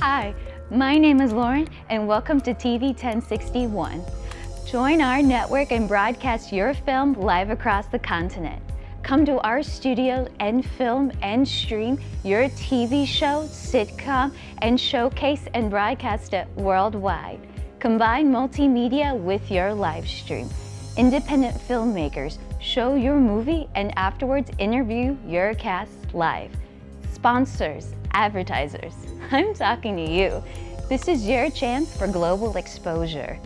Hi, my name is Lauren and welcome to TV 1061. Join our network and broadcast your film live across the continent. Come to our studio and film and stream your TV show, sitcom, and showcase and broadcast it worldwide. Combine multimedia with your live stream. Independent filmmakers show your movie and afterwards interview your cast live. Sponsors, advertisers, I'm talking to you. This is your chance for global exposure.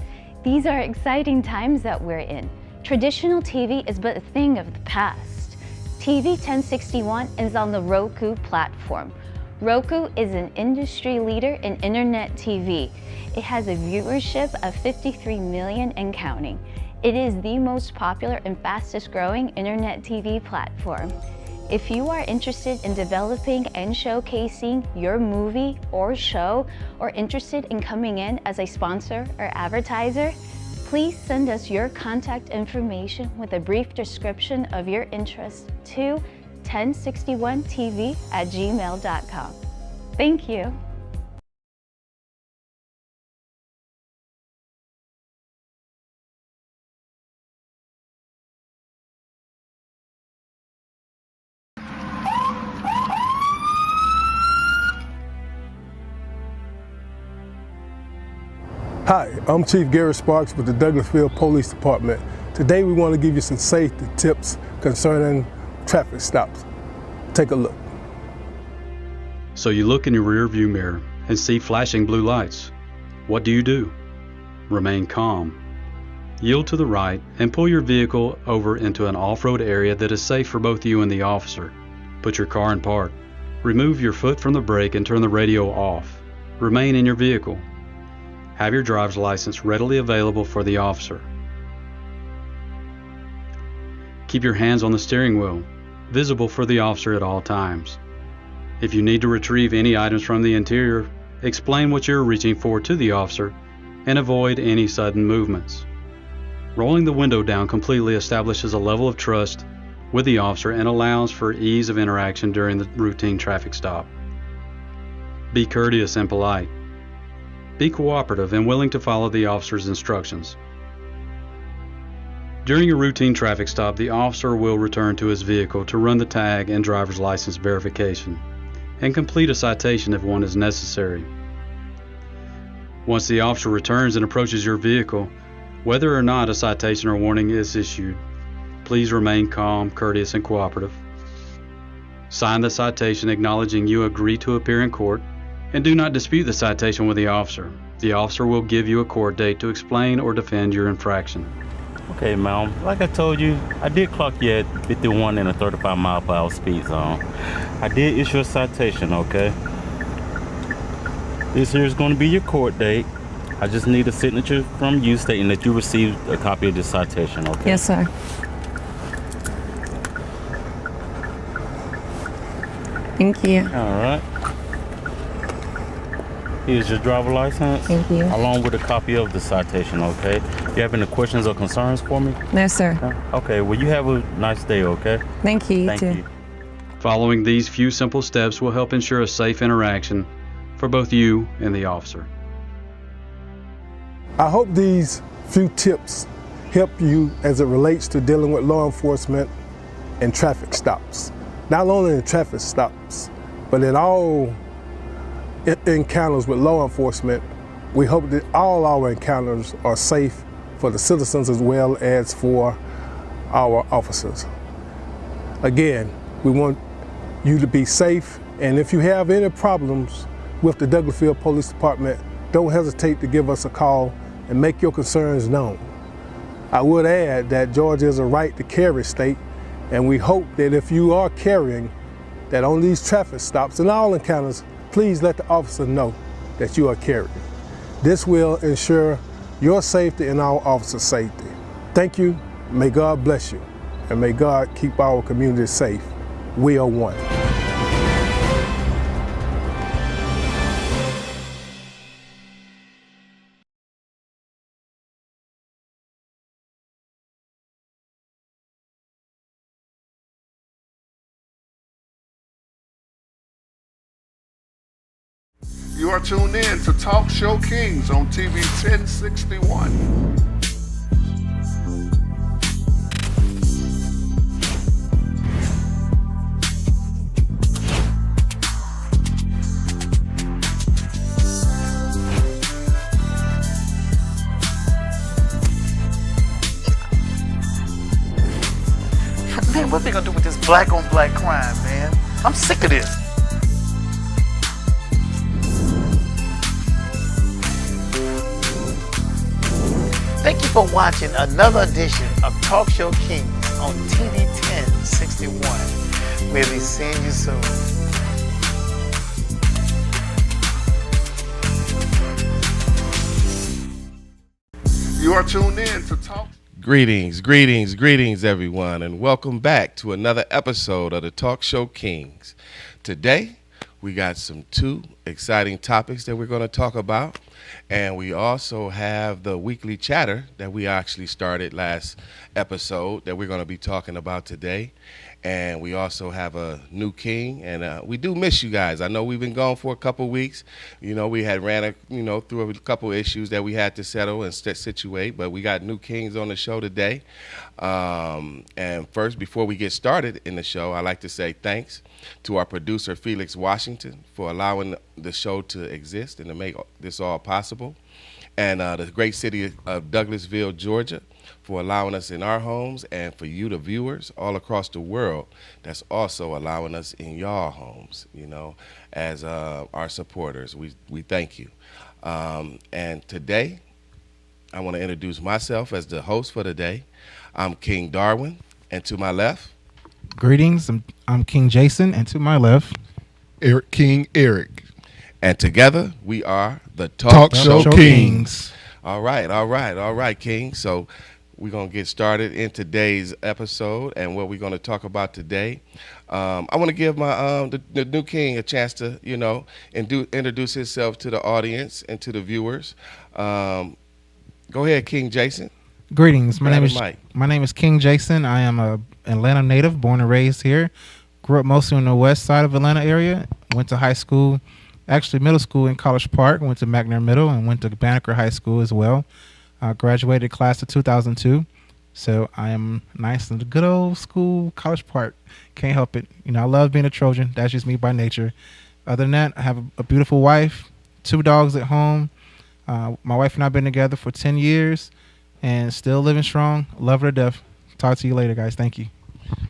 These are exciting times that we're in. Traditional TV is but a thing of the past. TV 1061 is on the Roku platform. Roku is an industry leader in internet TV. It has a viewership of 53 million and counting. It is the most popular and fastest growing internet TV platform. If you are interested in developing and showcasing your movie or show, or interested in coming in as a sponsor or advertiser, please send us your contact information with a brief description of your interest to 1061tv@gmail.com. Thank you. Hi, I'm Chief Gary Sparks with the Douglasville Police Department. Today we want to give you some safety tips concerning traffic stops. Take a look. So you look in your rearview mirror and see flashing blue lights. What do? Remain calm. Yield to the right and pull your vehicle over into an off-road area that is safe for both you and the officer. Put your car in park. Remove your foot from the brake and turn the radio off. Remain in your vehicle. Have your driver's license readily available for the officer. Keep your hands on the steering wheel, visible for the officer at all times. If you need to retrieve any items from the interior, explain what you're reaching for to the officer and avoid any sudden movements. Rolling the window down completely establishes a level of trust with the officer and allows for ease of interaction during the routine traffic stop. Be courteous and polite. Be cooperative and willing to follow the officer's instructions. During a routine traffic stop, the officer will return to his vehicle to run the tag and driver's license verification and complete a citation if one is necessary. Once the officer returns and approaches your vehicle, whether or not a citation or warning is issued, please remain calm, courteous, and cooperative. Sign the citation acknowledging you agree to appear in court, and do not dispute the citation with the officer. The officer will give you a court date to explain or defend your infraction. Okay, ma'am. Like I told you, I did clock you at 51 in a 35 mile per hour speed zone. I did issue a citation, okay? This here is going to be your court date. I just need a signature from you stating that you received a copy of this citation, okay? Yes, sir. Thank you. All right. Here's your driver license. Thank you. Along with a copy of the citation, okay? You have any questions or concerns for me? No, sir. Okay, well, you have a nice day, okay? Thank you. Thank too. you. Following these few simple steps will help ensure a safe interaction for both you and the officer. I hope these few tips help you as it relates to dealing with law enforcement and traffic stops. Not only in traffic stops, but in all encounters with law enforcement. We hope that all our encounters are safe for the citizens as well as for our officers. Again, we want you to be safe, and if you have any problems with the Douglasville Police Department, don't hesitate to give us a call and make your concerns known. I would add that Georgia is a right to carry state, and we hope that if you are carrying, that on these traffic stops and all encounters, please let the officer know that you are carrying. This will ensure your safety and our officers' safety. Thank you, may God bless you, and may God keep our community safe. We are one. You You are tuned in to Talk Show Kings on TV 1061. Man, what they gonna do with this black on black crime, man? I'm sick of this. Thank you for watching another edition of Talk Show Kings on TV 1061. We'll be seeing you soon. You are tuned in to Talk. Greetings, everyone, and welcome back to another episode of the Talk Show Kings. Today, we got two exciting topics that we're going to talk about, and we also have the weekly chatter that we actually started last episode that we're going to be talking about today. And we also have a new king, and we do miss you guys. I know we've been gone for a couple weeks. You know, we had through a couple issues that we had to settle and situate, but we got new kings on the show today. And first, before we get started in the show, I'd like to say thanks to our producer, Felix Washington, for allowing the show to exist and to make this all possible. And the great city of Douglasville, Georgia, for allowing us in our homes, and for you, the viewers all across the world, that's also allowing us in y'all homes, you know, as our supporters. We thank you. And today, I want to introduce myself as the host for the day. I'm King Darwin, and to my left. Greetings, I'm King Jason, and to my left, King Eric. And together, we are the Talk Show Kings. All right, King. So we're going to get started in today's episode, and what we're going to talk about today. I want to give my the new king a chance to, you know, introduce himself to the audience and to the viewers. Go ahead, King Jason. Greetings. My Mike. name is King Jason. I am a Atlanta native, born and raised here. Grew up mostly on the west side of Atlanta area. Went to high school, actually middle school in College Park. Went to McNair Middle and went to Banneker High School as well. Graduated class of 2002. So I am nice in the good old school, College Park. Can't help it. You know, I love being a Trojan. That's just me by nature. Other than that, I have a beautiful wife, 2 dogs at home. My wife and I have been together for 10 years and still living strong. Love her to death. Talk to you later, guys. Thank you.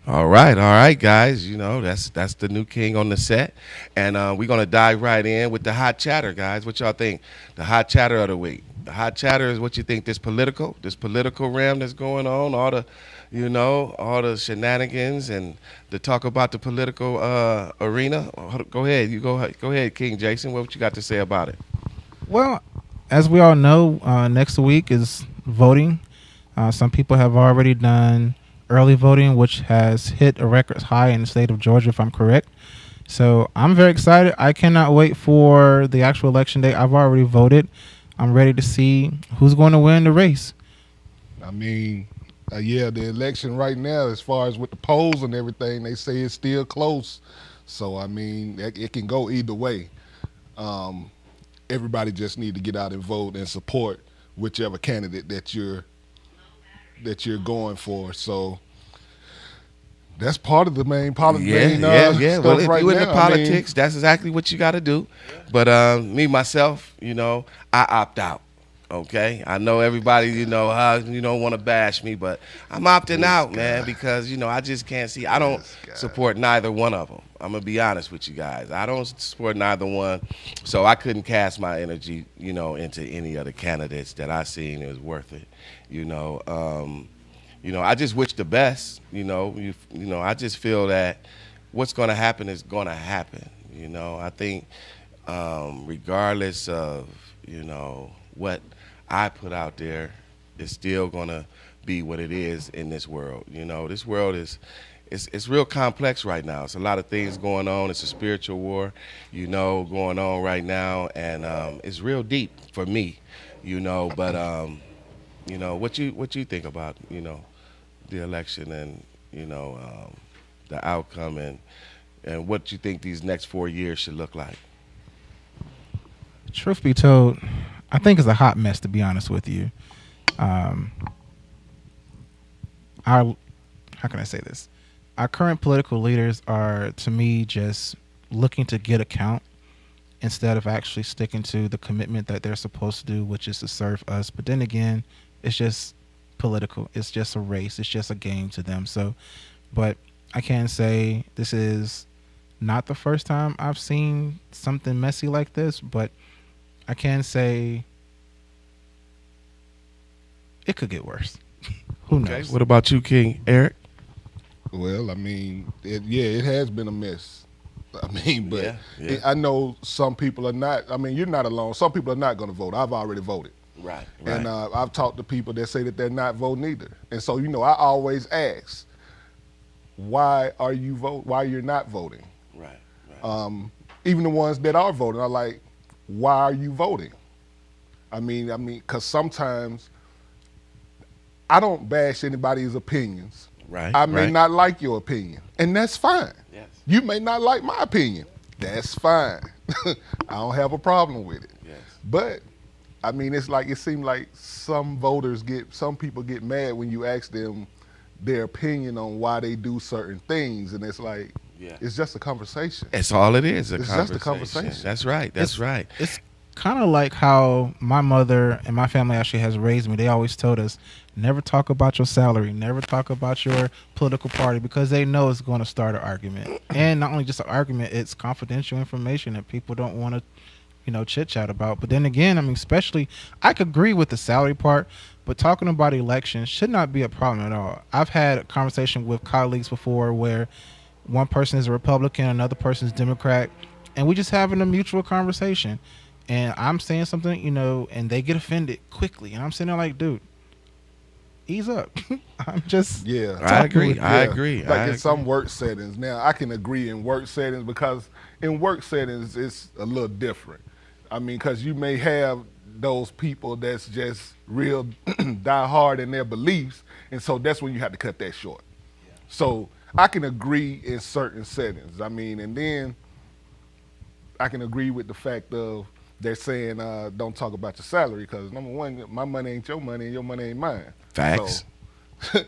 All right, guys. You know, that's the new king on the set. And we're going to dive right in with the hot chatter, guys. What y'all think? The hot chatter of the week. The hot chatter is what you think this political realm that's going on, all the shenanigans and the talk about the political arena. Go ahead. Go ahead, King Jason. What you got to say about it? Well, as we all know, next week is voting. Some people have already done early voting, which has hit a record high in the state of Georgia, if I'm correct. So I'm very excited. I cannot wait for the actual election day. I've already voted. I'm ready to see who's going to win the race. I mean, the election right now, as far as with the polls and everything, they say it's still close. So, I mean, it can go either way. Everybody just need to get out and vote and support whichever candidate that you're going for. So that's part of the main politics. Yeah. Well, if you're in the politics, that's exactly what you got to do. But me, myself, you know, I opt out. Okay, I know everybody, you don't want to bash me, but I'm opting out, man, because, you know, I just can't see. I don't support neither one of them. I'm going to be honest with you guys. I don't support neither one, so I couldn't cast my energy, you know, into any other candidates that I seen is worth it, you know. I just wish the best, you know. I just feel that what's going to happen is going to happen, you know. I think regardless of, you know, what I put out there, it's still going to be what it is in this world. You know, this world it's real complex right now. It's a lot of things going on. It's a spiritual war, you know, going on right now, and it's real deep for me, you know. But you know, what you think about, you know, the election and, you know, the outcome and what you think these next 4 years should look like? Truth be told, I think it's a hot mess, to be honest with you. Our How can I say this? Our current political leaders are, to me, just looking to get a count instead of actually sticking to the commitment that they're supposed to do, which is to serve us. But then again, it's just political. It's just a race. It's just a game to them. So, but I can say this is not the first time I've seen something messy like this, but I can say it could get worse. Who knows? What about you, King Eric? Well, I mean, it has been a mess. I mean, but Yeah. I know some people are not. I mean, you're not alone. Some people are not going to vote. I've already voted. Right. And I've talked to people that say that they're not voting either. And so, I always ask, why are you why you're not voting? Right. Even the ones that are voting are like, why are you voting? I mean, because sometimes I don't bash anybody's opinions. Right. I may not like your opinion, and that's fine. Yes. You may not like my opinion. That's fine. I don't have a problem with it. Yes. But I mean, it seems like some people get mad when you ask them their opinion on why they do certain things, and it's like, it's just a conversation. That's all it is. It's just a conversation. That's right. That's right. It's kind of like how my mother and my family actually has raised me. They always told us, never talk about your salary, never talk about your political party, because they know it's going to start an argument. And not only just an argument, it's confidential information that people don't want to, chit chat about. But then again, I mean, especially, I could agree with the salary part, but talking about elections should not be a problem at all. I've had a conversation with colleagues before where one person is a Republican, another person is Democrat, and we just having a mutual conversation. And I'm saying something, and they get offended quickly. And I'm sitting there like, dude, ease up. I'm just I agree. Like in some work settings. Now, I can agree in work settings, because in work settings, it's a little different. I mean, because you may have those people that's just real die hard in their beliefs, and so that's when you have to cut that short. Yeah. So I can agree in certain settings. I mean, and then I can agree with the fact of they're saying don't talk about your salary, because number one, my money ain't your money and your money ain't mine. Facts. So,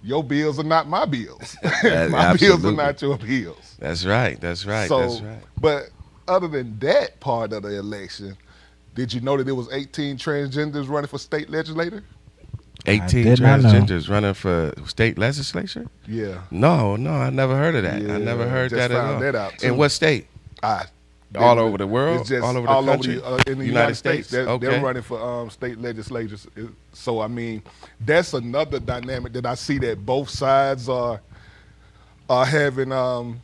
your bills are not my bills. My bills are not your bills. That's right. So, but other than that part of the election, did you know that there was 18 transgenders running for state legislator? 18 transgenders running for state legislature? Yeah. No, I never heard of that. Yeah, I never heard just that at all. found that out, too. In what state? All over the world? It's just all over the country? in the United States. They're running for state legislatures. So, I mean, that's another dynamic that I see that both sides are having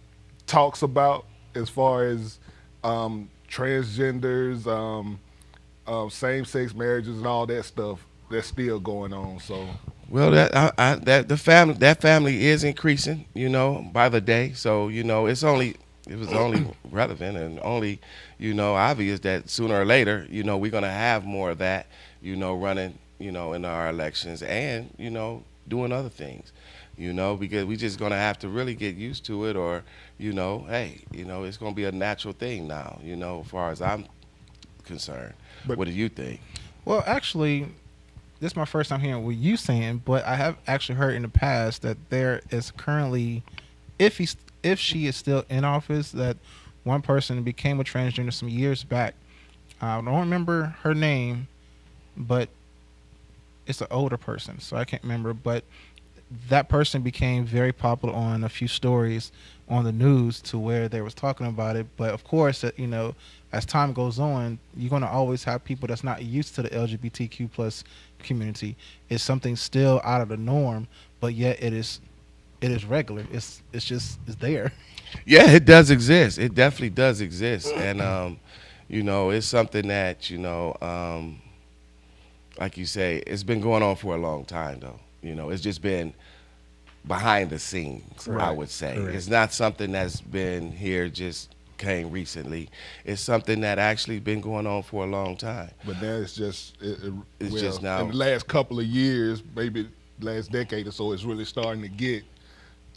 talks about, as far as transgenders, same-sex marriages, and all that stuff that's still going on. So, well, that family is increasing, by the day. So, it was only relevant and only, obvious that sooner or later, we're going to have more of that, running, in our elections and, doing other things, because we just going to have to really get used to it, or, hey, it's going to be a natural thing now, as far as I'm concerned. But what do you think? Well, actually, this is my first time hearing what you saying, but I have actually heard in the past that there is currently, if she is still in office, that one person became a transgender some years back. I don't remember her name, but it's an older person, so I can't remember. But that person became very popular on a few stories on the news, to where they was talking about it. But of course, as time goes on, you're going to always have people that's not used to the LGBTQ plus community. It's something still out of the norm, but yet it is regular. It's there. Yeah, it does exist. It definitely does exist. And, it's something that, like you say, it's been going on for a long time, though. It's just been behind the scenes, right, I would say. Correct. It's not something that's been here, just came recently. It's something that actually been going on for a long time. But now it's just just now. In the last couple of years, maybe last decade or so, it's really starting to get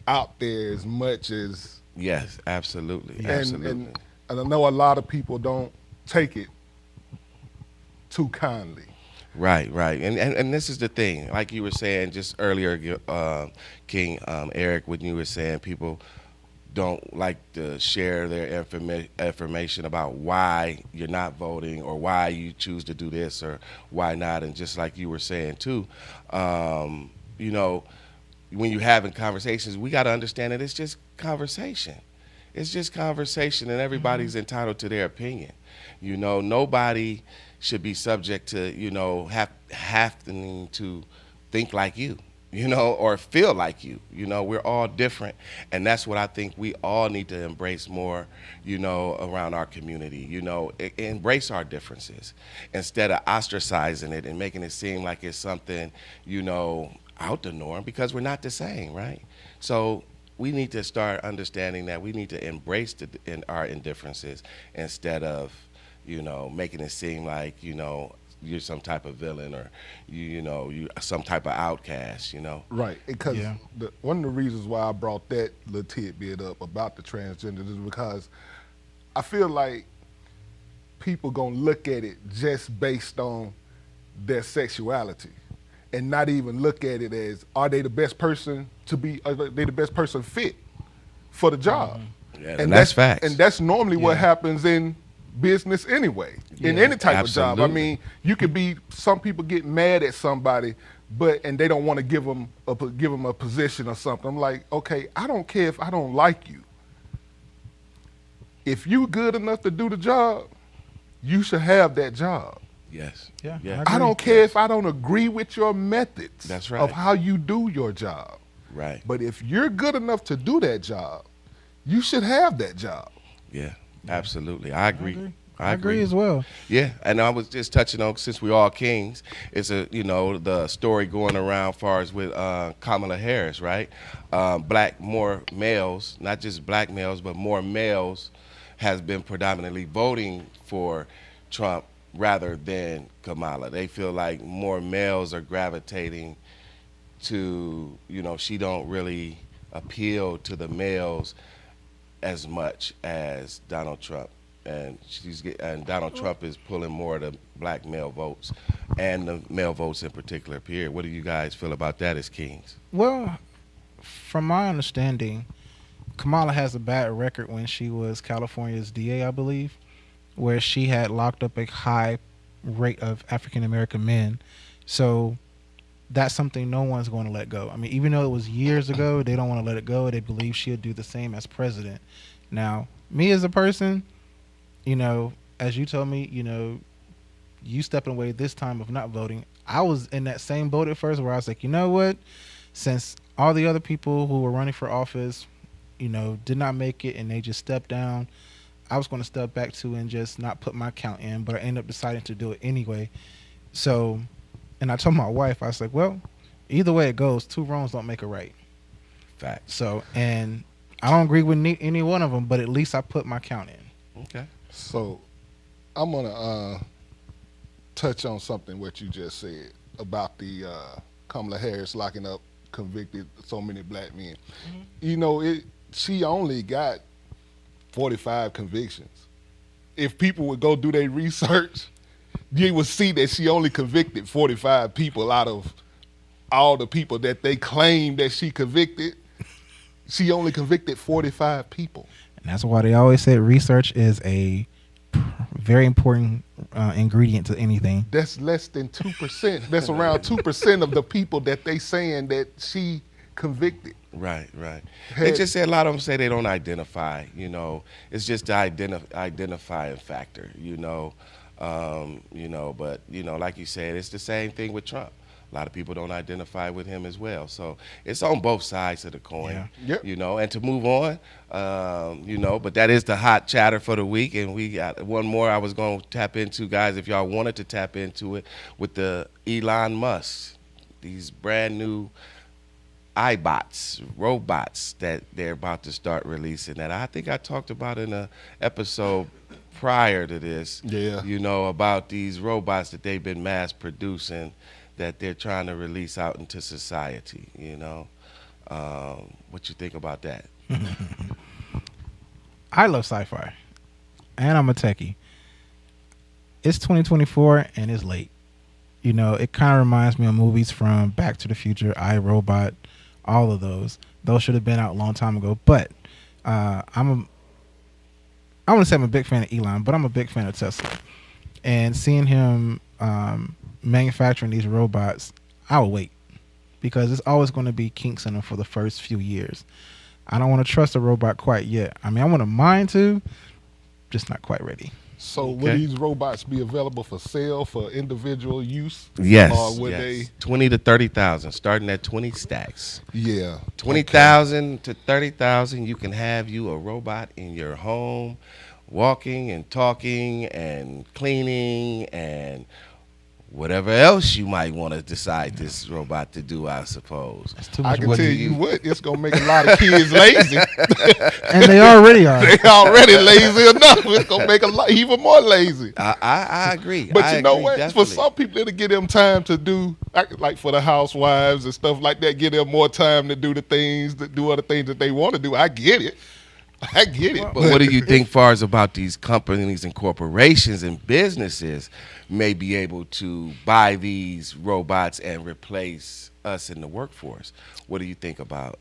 out there as much as. Yes, absolutely. And I know a lot of people don't take it too kindly. Right, and this is the thing, like you were saying just earlier, King Eric, when you were saying people don't like to share their information about why you're not voting or why you choose to do this or why not, and just like you were saying too, you know, when you're having conversations, we got to understand that it's just conversation. It's just conversation, and everybody's entitled to their opinion. You know, nobody should be subject to, you know, having to think like you, you know, or feel like you. You know, we're all different, and that's what I think we all need to embrace more, you know, around our community. You know, embrace our differences instead of ostracizing it and making it seem like it's something, you know, out the norm, because we're not the same, right? So we need to start understanding that we need to embrace our indifferences instead of, you know, making it seem like, you know, you're some type of villain or you know, you some type of outcast, you know. Right, because one of the reasons why I brought that little tidbit up about the transgenders is because I feel like people gonna look at it just based on their sexuality and not even look at it as, are they the best person are they the best person fit for the job? Yeah, and that's facts. And that's normally what happens in business anyway, in any type of job. I mean, you could be, some people get mad at somebody, and they don't want to give them a position or something. I'm like, okay, I don't care if I don't like you. If you good enough to do the job, you should have that job. Yes. Yeah. I don't care if I don't agree with your methods. That's right. Of how you do your job. Right. But if you're good enough to do that job, you should have that job. Yeah, absolutely. I agree. I agree as well. Yeah, and I was just touching on, since we all kings, it's the story going around as far as with Kamala Harris, right? More males, not just black males, but more males has been predominantly voting for Trump rather than Kamala. They feel like more males are gravitating to, you know, she don't really appeal to the males as much as Donald Trump. And Donald Trump is pulling more of the black male votes and the male votes in particular, period. What do you guys feel about that as kings? Well, from my understanding, Kamala has a bad record when she was California's DA, I believe, where she had locked up a high rate of African American men. So that's something no one's going to let go. I mean, even though it was years ago, they don't want to let it go. They believe she'll do the same as president. Now, me as a person, you know, as you told me, you know, you stepping away this time of not voting, I was in that same boat at first where I was like, you know what, since all the other people who were running for office, you know, did not make it and they just stepped down, I was going to step back to and just not put my count in, but I ended up deciding to do it anyway. So, and I told my wife, I was like, well, either way it goes, two wrongs don't make a right. Fact. So, and I don't agree with any one of them, but at least I put my count in. Okay. So I'm going to touch on something what you just said about the Kamala Harris locking up convicted so many black men. Mm-hmm. You know, she only got 45 convictions. If people would go do their research, you would see that she only convicted 45 people out of all the people that they claim that she convicted. She only convicted 45 people. And that's why they always said research is a very important ingredient to anything. That's less than 2%. That's around 2% of the people that they saying that she convicted. Right. They just say, a lot of them say they don't identify, you know. It's just the identifying factor, you know. But, you know, like you said, it's the same thing with Trump. A lot of people don't identify with him as well. So it's on both sides of the coin, you know. And to move on, you know, but that is the hot chatter for the week. And we got one more I was going to tap into, guys, if y'all wanted to tap into it, with the Elon Musk, these brand new iBots, robots that they're about to start releasing. And I think I talked about in an episode prior to this, you know, about these robots that they've been mass producing that they're trying to release out into society, you know. What you think about that? I love sci-fi, and I'm a techie. it's 2024 and it's late. You know, it kind of reminds me of movies from Back to the Future, I, Robot, all of those. Those should have been out a long time ago. But I want to say I'm a big fan of Elon, but I'm a big fan of Tesla. And seeing him manufacturing these robots, I will wait, because it's always going to be kinks in them for the first few years. I don't want to trust a robot quite yet. I mean, I want to mind to, just not quite ready. So will these robots be available for sale for individual use? Yes. Or would yes. they? 20 to 30,000, starting at 20 stacks. Yeah. 20,000 to 30,000. You can have you a robot in your home, walking and talking and cleaning and whatever else you might want to decide this robot to do, I suppose. I can tell you what, it's going to make a lot of kids lazy. And they already are. They already lazy enough. It's going to make a lot even more lazy. I agree. But I you know agree, what? definitely. For some people, it'll give them time to do, like for the housewives and stuff like that, give them more time to do other things that they want to do. I get it. But what do you think far as about these companies and corporations and businesses may be able to buy these robots and replace us in the workforce? What do you think about,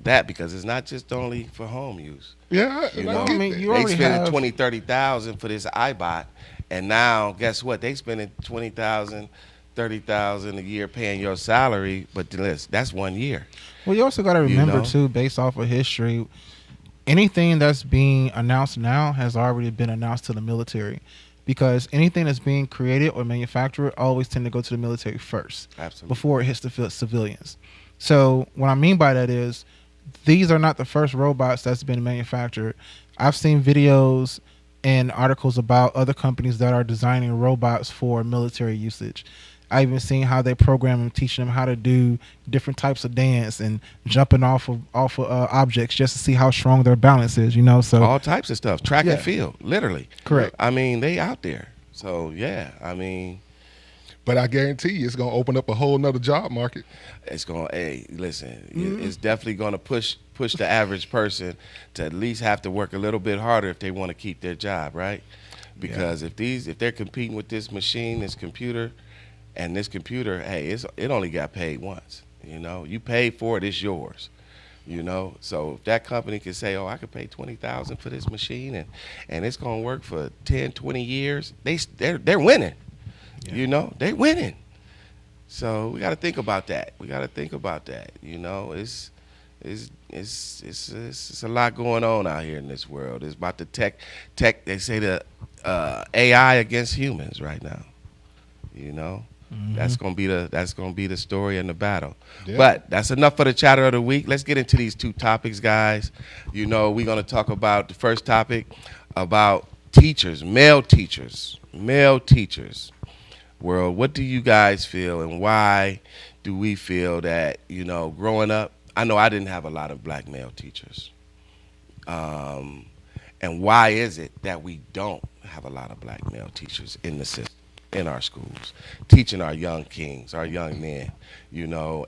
that? Because it's not just only for home use. Yeah, I mean, you they already spending have 20, 30,000 for this iBot, and now guess what? They spending 20,000, 30,000 a year paying your salary, but that's 1 year. Well, you also got to remember too, based off of history, anything that's being announced now has already been announced to the military, because anything that's being created or manufactured always tend to go to the military first. Absolutely. Before it hits the civilians. So what I mean by that is these are not the first robots that's been manufactured. I've seen videos and articles about other companies that are designing robots for military usage. I even seen how they program them, teaching them how to do different types of dance and jumping off of objects just to see how strong their balance is, So all types of stuff, track and field, literally. Correct. I mean, they out there. So yeah, but I guarantee you, it's gonna open up a whole nother job market. It's gonna. Hey, listen, it's definitely gonna push the average person to at least have to work a little bit harder if they want to keep their job, right? Because if they're competing with this machine, this computer. And this computer, hey, it only got paid once. You paid for it, it's yours. So if that company can say, oh, I could pay $20,000 for this machine, and it's gonna work for 10, 20 years, they're winning. Yeah. They're winning. So we got to think about that. It's a lot going on out here in this world. It's about the tech. They say the AI against humans right now. Mm-hmm. That's gonna be the story and the battle. Yeah. But that's enough for the chatter of the week. Let's get into these two topics, guys. We're gonna talk about the first topic about teachers, male teachers. World, what do you guys feel, and why do we feel that growing up? I know I didn't have a lot of black male teachers, and why is it that we don't have a lot of black male teachers in the system? In our schools, teaching our young kings, our young men,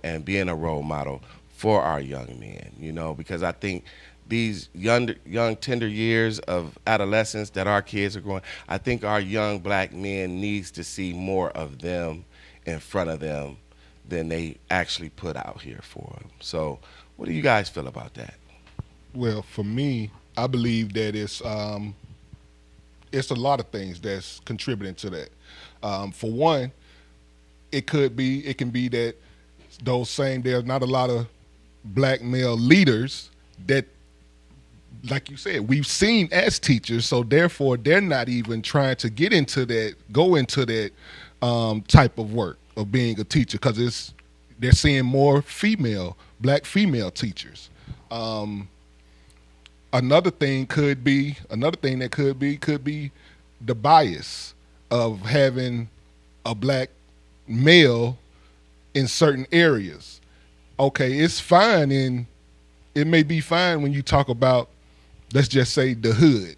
and being a role model for our young men, because I think these young tender years of adolescence that our kids are growing, I think our young black men needs to see more of them in front of them than they actually put out here for them. So what do you guys feel about that? Well, for me, I believe that it's a lot of things that's contributing to that. For one, it can be that there's not a lot of black male leaders that, like you said, we've seen as teachers, so therefore they're not even trying to go into that type of work of being a teacher, because they're seeing more black female teachers. Another thing that could be the bias of having a black male in certain areas. Okay, it may be fine when you talk about, let's just say, the hood,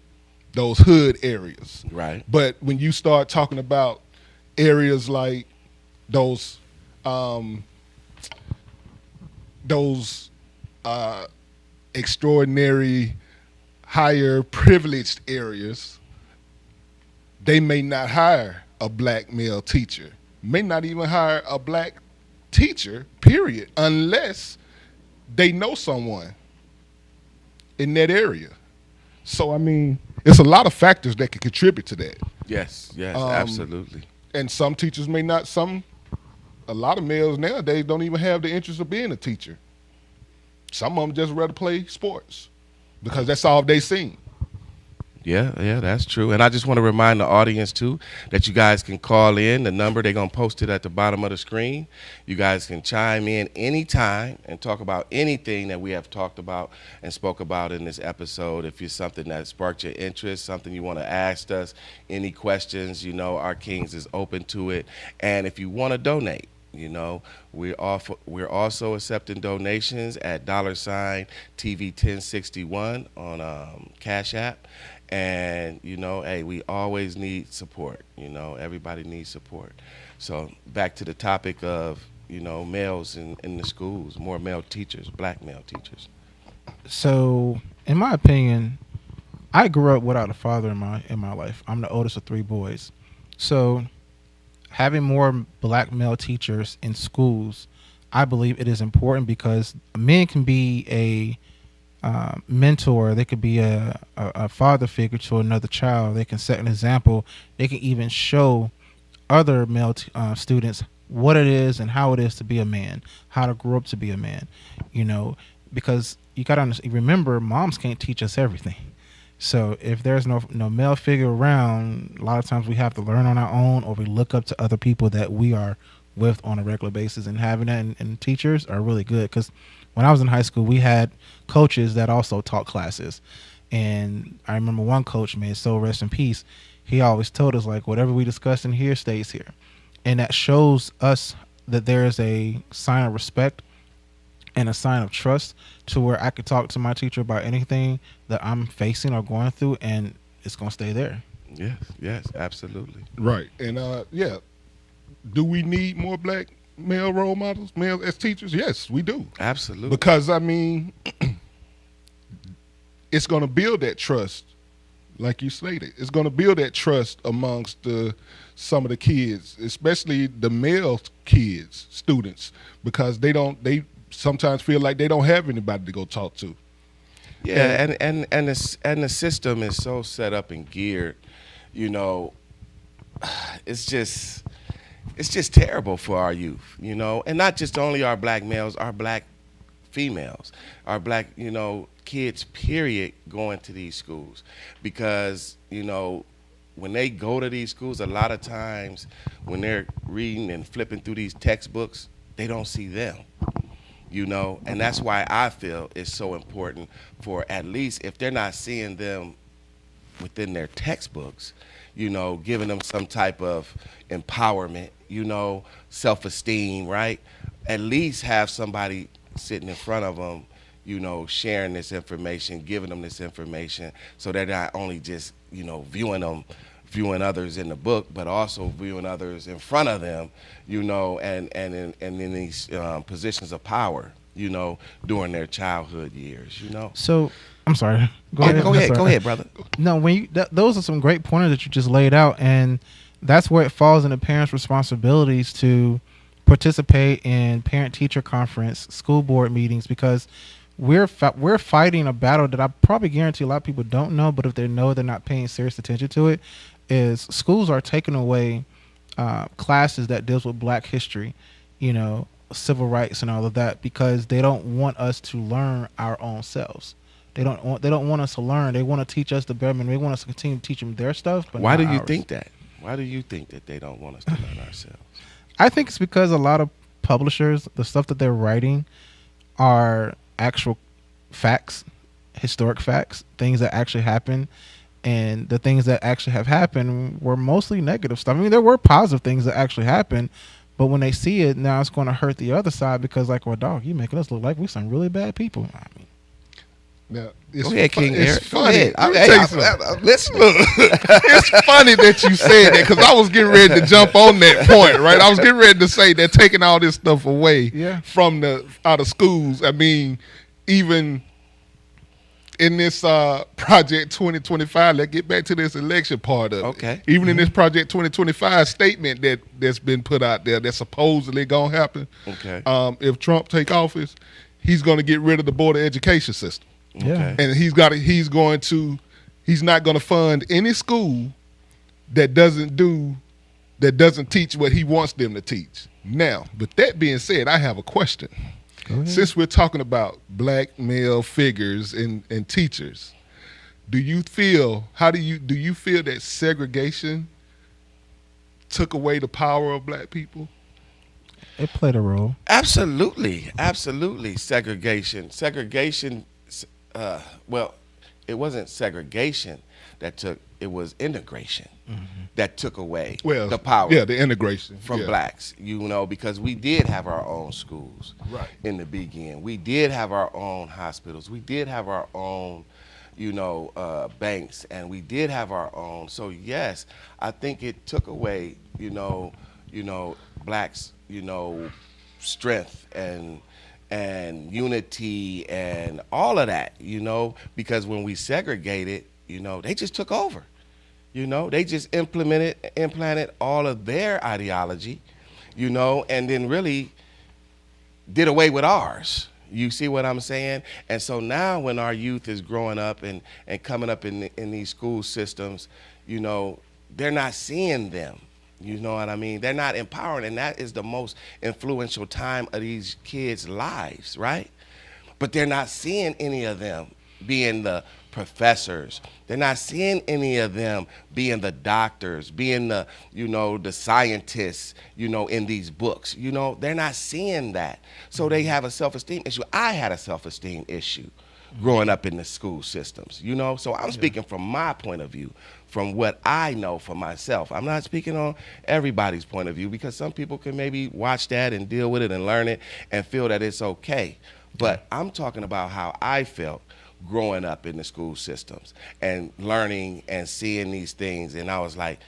those hood areas. Right. But when you start talking about areas like those extraordinary higher privileged areas, they may not hire a black male teacher, may not even hire a black teacher, period, unless they know someone in that area. So, I mean, it's a lot of factors that can contribute to that. Yes, absolutely. And some teachers may not, a lot of males nowadays don't even have the interest of being a teacher. Some of them just rather play sports because that's all they seen. Yeah, that's true. And I just want to remind the audience, too, that you guys can call in. The number, they're going to post it at the bottom of the screen. You guys can chime in anytime and talk about anything that we have talked about and spoke about in this episode. If it's something that sparked your interest, something you want to ask us, any questions, our Kings is open to it. And if you want to donate, we're also accepting donations at $TV1061 on Cash App. And, hey, we always need support. Everybody needs support. So back to the topic of, males in the schools, more male teachers, black male teachers. So, in my opinion, I grew up without a father in my life. I'm the oldest of 3 boys. So, having more black male teachers in schools, I believe it is important because men can be a mentor. They could be a father figure to another child. They can set an example. They can even show other male students what it is and how it is to be a man, how to grow up to be a man, because you got to remember, moms can't teach us everything. So if there's no male figure around, a lot of times we have to learn on our own, or we look up to other people that we are with on a regular basis. And having that and teachers are really good, because when I was in high school, we had coaches that also taught classes. And I remember one coach, man, so rest in peace, he always told us, like, whatever we discuss in here stays here. And that shows us that there is a sign of respect and a sign of trust to where I could talk to my teacher about anything that I'm facing or going through, and it's going to stay there. Yes, absolutely. Right. And, do we need more black male role models, male as teachers? Yes, we do. Absolutely. Because, I mean, it's going to build that trust, like you stated. It's going to build that trust amongst some of the kids, especially the male kids, students, because they sometimes feel like they don't have anybody to go talk to. Yeah, and the system is so set up and geared, it's just terrible for our youth, and not just only our black males, our black females, our black, kids, period, going to these schools. Because, when they go to these schools, a lot of times when they're reading and flipping through these textbooks, they don't see them, and that's why I feel it's so important for, at least if they're not seeing them within their textbooks, giving them some type of empowerment, self-esteem, right? At least have somebody sitting in front of them, sharing this information, giving them this information, so they're not only just, viewing others in the book, but also viewing others in front of them, and in these positions of power, during their childhood years, So, I'm sorry. Go ahead, brother. No, when those are some great pointers that you just laid out, and that's where it falls into parents' responsibilities to participate in parent-teacher conference, school board meetings, because we're fighting a battle that I probably guarantee a lot of people don't know, but if they know, they're not paying serious attention to it. Is schools are taking away classes that deals with Black history, civil rights and all of that, because they don't want us to learn our own selves. They don't want us to learn. They want to teach us the betterment. They want us to continue to teach them their stuff. But why do you ours. think that? Why do you think that they don't want us to learn ourselves? I think it's because a lot of publishers, the stuff that they're writing are actual facts, historic facts, things that actually happened. And the things that actually have happened were mostly negative stuff. I mean, there were positive things that actually happened, but when they see it, now it's going to hurt the other side, because, like, well, dog, you making us look like we're some really bad people. I mean, now, go ahead, King Eric. Funny. Listen, look, it's funny that you said that, because I was getting ready to jump on that point, right? I was getting ready to say that taking all this stuff away from out of schools. I mean, even in this Project 2025, let's get back to this election part of it. Okay. Even in this Project 2025 statement that's been put out there that's supposedly going to happen, Okay. if Trump take office, he's going to get rid of the board of education system. Yeah. And he's not going to fund any school that doesn't teach what he wants them to teach. Now, with that being said, I have a question. Since we're talking about black male figures and teachers, do you feel that segregation took away the power of black people? It played a role. Absolutely. Segregation. Well, it wasn't segregation it was integration that took away the power. Yeah, the integration from blacks, because we did have our own schools in the beginning. We did have our own hospitals. We did have our own, banks, and we did have our own. So yes, I think it took away, blacks, strength and unity and all of that, because when we segregated, they just took over. They just implanted all of their ideology, and then really did away with ours. You see what I'm saying? And so now when our youth is growing up and coming up in these school systems, they're not seeing them. You know what I mean? They're not empowering, and that is the most influential time of these kids' lives, right? But they're not seeing any of them being the professors. They're not seeing any of them being the doctors, being the, the scientists, in these books. They're not seeing that. So they have a self-esteem issue. I had a self-esteem issue growing up in the school systems, So I'm speaking from my point of view, from what I know for myself. I'm not speaking on everybody's point of view, because some people can maybe watch that and deal with it and learn it and feel that it's okay. But I'm talking about how I felt growing up in the school systems and learning and seeing these things. And I was like,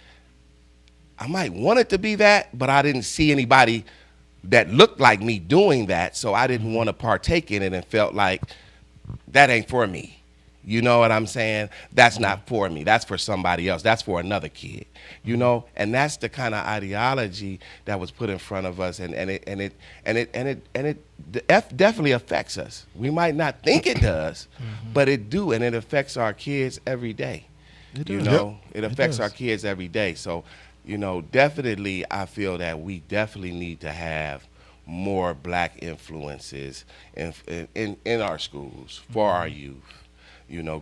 I might want it to be that, but I didn't see anybody that looked like me doing that. So I didn't want to partake in it and felt like that ain't for me. You know what I'm saying? That's not for me. That's for somebody else. That's for another kid. And that's the kind of ideology that was put in front of us, and it definitely affects us. We might not think it does, but it do, and it affects our kids every day. It affects our kids every day. So, definitely, I feel that we definitely need to have more black influences in our schools for our youth.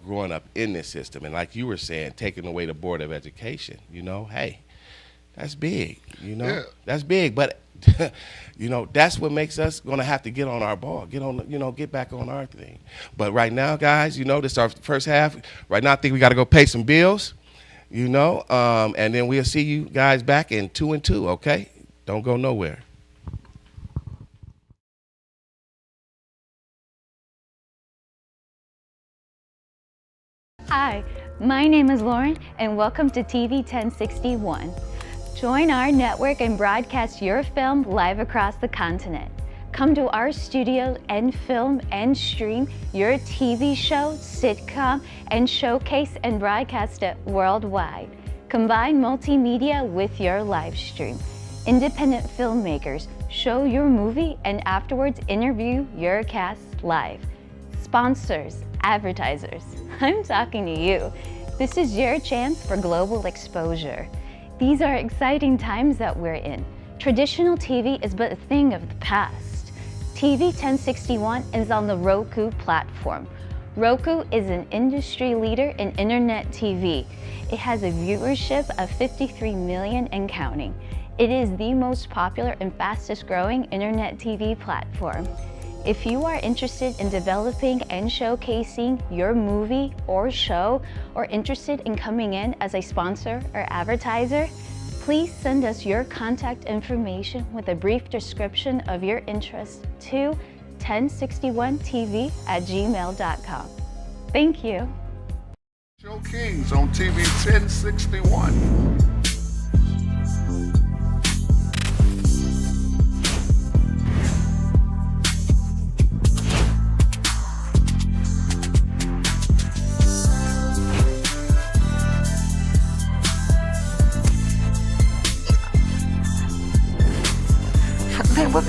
Growing up in this system. And like you were saying, taking away the Board of Education, hey, that's big, that's big. But, that's what makes us going to have to get on our ball, get back on our thing. But right now, guys, this is our first half. Right now, I think we got to go pay some bills, and then we'll see you guys back in 2 and 2, okay? Don't go nowhere. Hi, my name is Lauren, and welcome to TV 1061. Join our network and broadcast your film live across the continent. Come to our studio and film and stream your TV show, sitcom, and showcase and broadcast it worldwide. Combine multimedia with your live stream. Independent filmmakers show your movie and afterwards interview your cast live. Sponsors, advertisers, I'm talking to you. This is your chance for global exposure. These are exciting times that we're in. Traditional TV is but a thing of the past. TV 1061 is on the Roku platform. Roku is an industry leader in internet TV. It has a viewership of 53 million and counting. It is the most popular and fastest growing internet TV platform. If you are interested in developing and showcasing your movie or show, or interested in coming in as a sponsor or advertiser, please send us your contact information with a brief description of your interest to 1061tv@gmail.com. Thank you. Show Kings on TV 1061.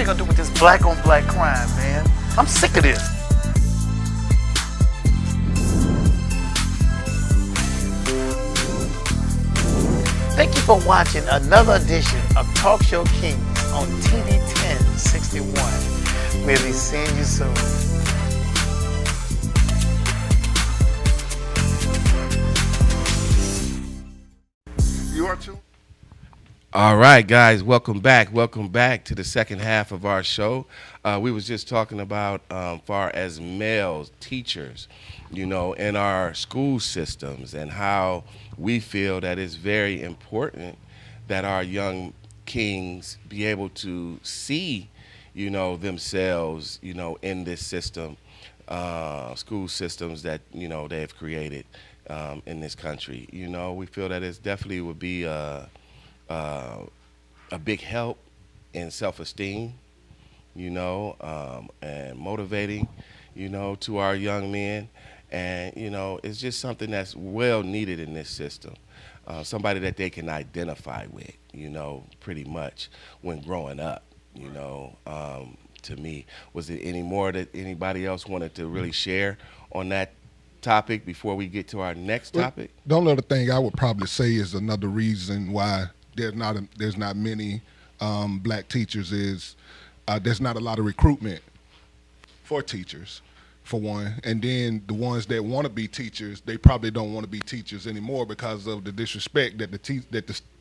we gonna do with this black on black crime, man? I'm sick of this. Thank you for watching another edition of Talk Show Kings on TV 1061. We'll be seeing you soon. You are too. All right, guys, welcome back. Welcome back to the second half of our show. We was just talking about far as males, teachers, in our school systems, and how we feel that it's very important that our young kings be able to see, themselves, in this system, school systems that, they've created in this country. We feel that it definitely would be a big help in self-esteem, and motivating, to our young men. And, it's just something that's well needed in this system. Somebody that they can identify with, pretty much when growing up, to me. Was there any more that anybody else wanted to really share on that topic before we get to our next topic? The only other thing I would probably say is another reason why there's not many black teachers is there's not a lot of recruitment for teachers, for one, and then the ones that want to be teachers, they probably don't want to be teachers anymore because of the disrespect that the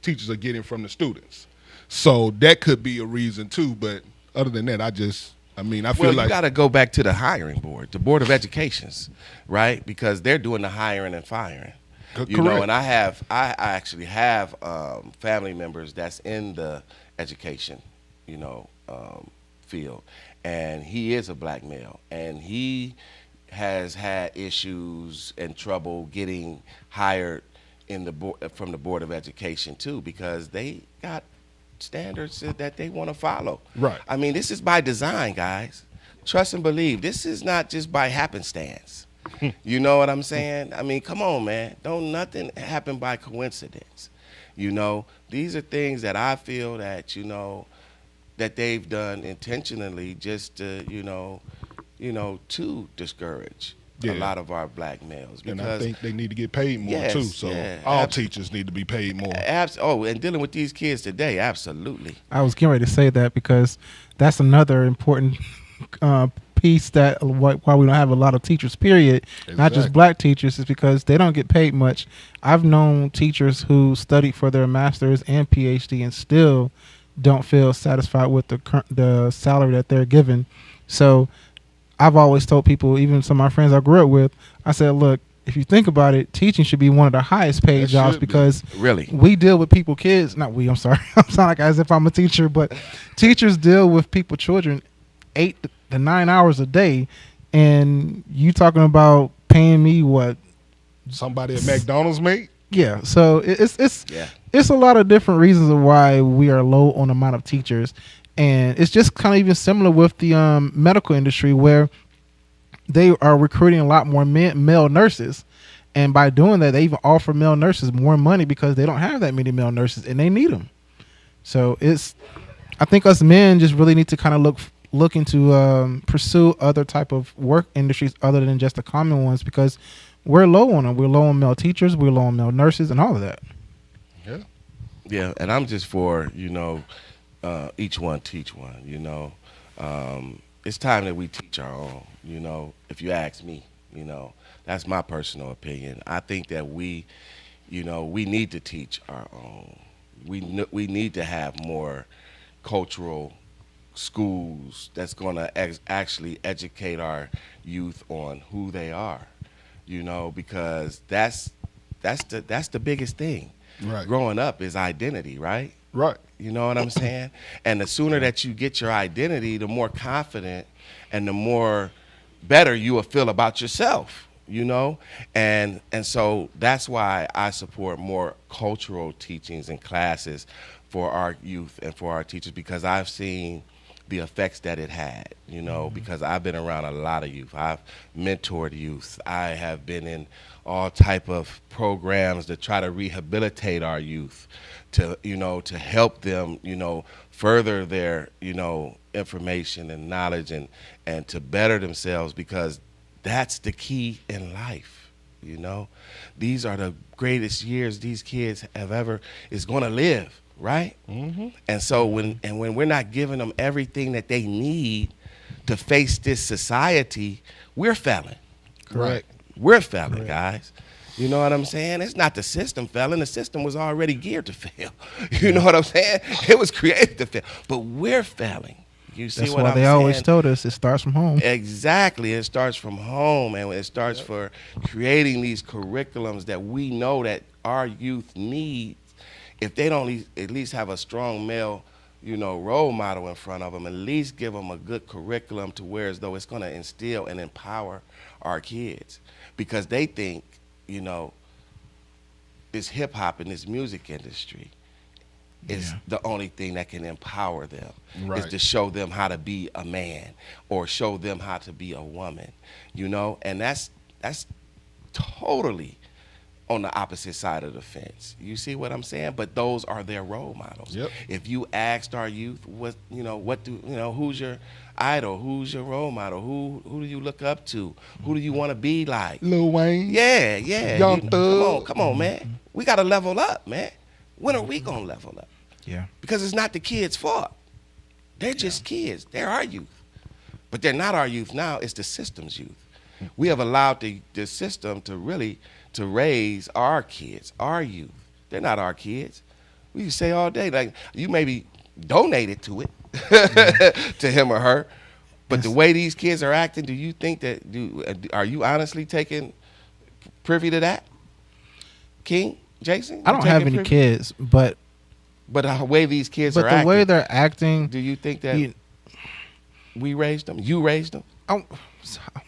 teachers are getting from the students. So that could be a reason too. But other than that, I feel like you got to go back to the hiring board, the Board of Educations, right? Because they're doing the hiring and firing. Correct. And I actually have family members that's in the education, field, and he is a black male, and he has had issues and trouble getting hired from the Board of Education too, because they got standards that they want to follow. Right. I mean, this is by design, guys. Trust and believe. This is not just by happenstance. You know what I'm saying? I mean, come on, man. Don't nothing happen by coincidence. These are things that I feel that, that they've done intentionally just to, to discourage a lot of our black males. And I think they need to get paid more too. So all teachers need to be paid more. And dealing with these kids today, absolutely. I was getting ready to say that because that's another important piece that why we don't have a lot of teachers, period. Exactly. Not just black teachers, is because they don't get paid much. I've known teachers who studied for their master's and PhD and still don't feel satisfied with the salary that they're given. So I've always told people, even some of my friends I grew up with, I said, look, if you think about it, teaching should be one of the highest paid jobs because we deal with kids. Not we, I'm sorry. I'm sounding like as if I'm a teacher, but teachers deal with children 8 to 9 hours a day. And you talking about paying me what? Somebody at McDonald's, mate? Yeah. So it's a lot of different reasons of why we are low on the amount of teachers. And it's just kind of even similar with the medical industry, where they are recruiting a lot more male nurses. And by doing that, they even offer male nurses more money because they don't have that many male nurses and they need them. So I think us men just really need to kind of look into pursue other type of work industries other than just the common ones, because we're low on them. We're low on male teachers. We're low on male nurses and all of that. Yeah. Yeah. And I'm just for, each one teach one, it's time that we teach our own, if you ask me, that's my personal opinion. I think that we need to teach our own. We need to have more cultural schools that's going to actually educate our youth on who they are, because that's the biggest thing. Right. Growing up is identity, right? Right. You know what I'm saying? And the sooner that you get your identity, the more confident and the more better you will feel about yourself, And so that's why I support more cultural teachings and classes for our youth and for our teachers, because I've seen the effects that it had, because I've been around a lot of youth. I've mentored youth. I have been in all type of programs to try to rehabilitate our youth, to help them, further their, information and knowledge and to better themselves, because that's the key in life. You know, these are the greatest years these kids have ever is going to live, right? Mm-hmm. And so when we're not giving them everything that they need to face this society, we're failing. Correct. We're failing, guys. You know what I'm saying? It's not the system failing. The system was already geared to fail. You know what I'm saying? It was created to fail. But we're failing. You see That's what why I'm they saying? always told us it starts from home. Exactly. It starts from home, and it starts for creating these curriculums that we know that our youth needs. If they don't at least have a strong male, role model in front of them, at least give them a good curriculum to where as though it's going to instill and empower our kids, because they think, this hip hop and this music industry is the only thing that can empower them, is to show them how to be a man or show them how to be a woman, and that's totally on the opposite side of the fence. You see what I'm saying? But those are their role models. Yep. If you asked our youth, who's your idol? Who's your role model? Who do you look up to? Who do you want to be like? Lil Wayne. Yeah. Young Thug. Come on, man. We got to level up, man. When are we going to level up? Yeah. Because it's not the kids' fault. They're just kids. They're our youth. But they're not our youth now. It's the system's youth. We have allowed the system to raise our kids, our youth. They're not our kids. We can say all day, like, you maybe donated to it, to him or her, but the way these kids are acting, do you think are you honestly taking privy to that? King, Jason? I don't have any kids, but the way these kids are acting. But the way they're acting. Do you think that we raised them? You raised them? I'm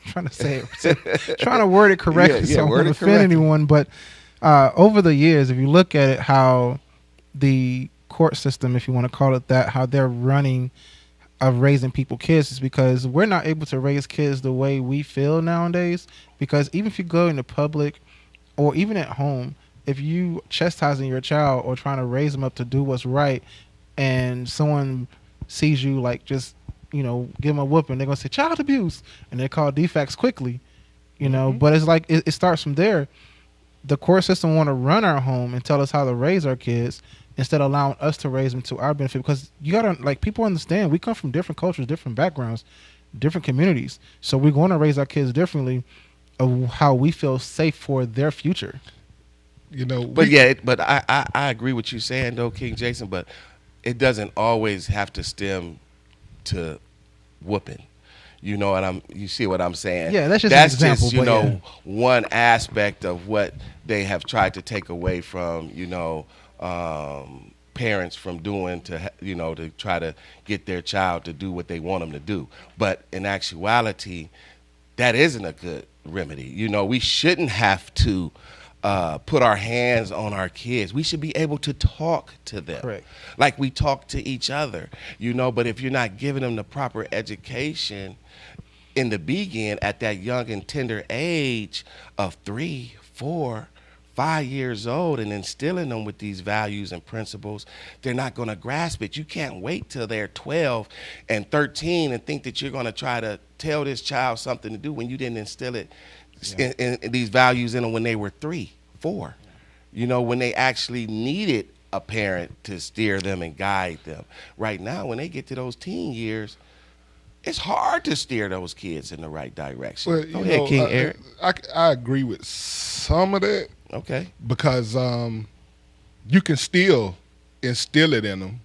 trying to say it, trying to word it correctly so I don't offend anyone. But over the years, if you look at it, how the court system, if you want to call it that, how they're running of raising people kids, is because we're not able to raise kids the way we feel nowadays. Because even if you go into public or even at home, if you chastising your child or trying to raise them up to do what's right, and someone sees you like just give them a whooping, they're gonna say child abuse, and they call defects quickly, But it's like it starts from there. The court system want to run our home and tell us how to raise our kids instead of allowing us to raise them to our benefit. Because you gotta people understand we come from different cultures, different backgrounds, different communities, so we're going to raise our kids differently of how we feel safe for their future. But I agree with you saying though, King Jason, but it doesn't always have to stem to whooping. You see what I'm saying? Yeah, that's just an example. Just, one aspect of what they have tried to take away from, parents from doing to try to get their child to do what they want them to do. But in actuality, that isn't a good remedy. We shouldn't have to put our hands on our kids. We should be able to talk to them. Correct. Like we talk to each other, but if you're not giving them the proper education in the beginning at that young and tender age of 3, 4, 5 years old and instilling them with these values and principles, they're not going to grasp it. You can't wait till they're 12 and 13 and think that you're going to try to tell this child something to do when you didn't instill it in these values in them when they were 3, 4, when they actually needed a parent to steer them and guide them. Right now, when they get to those teen years, it's hard to steer those kids in the right direction. Well, Go ahead, King Eric. I agree with some of that. Okay. Because you can still instill it in them,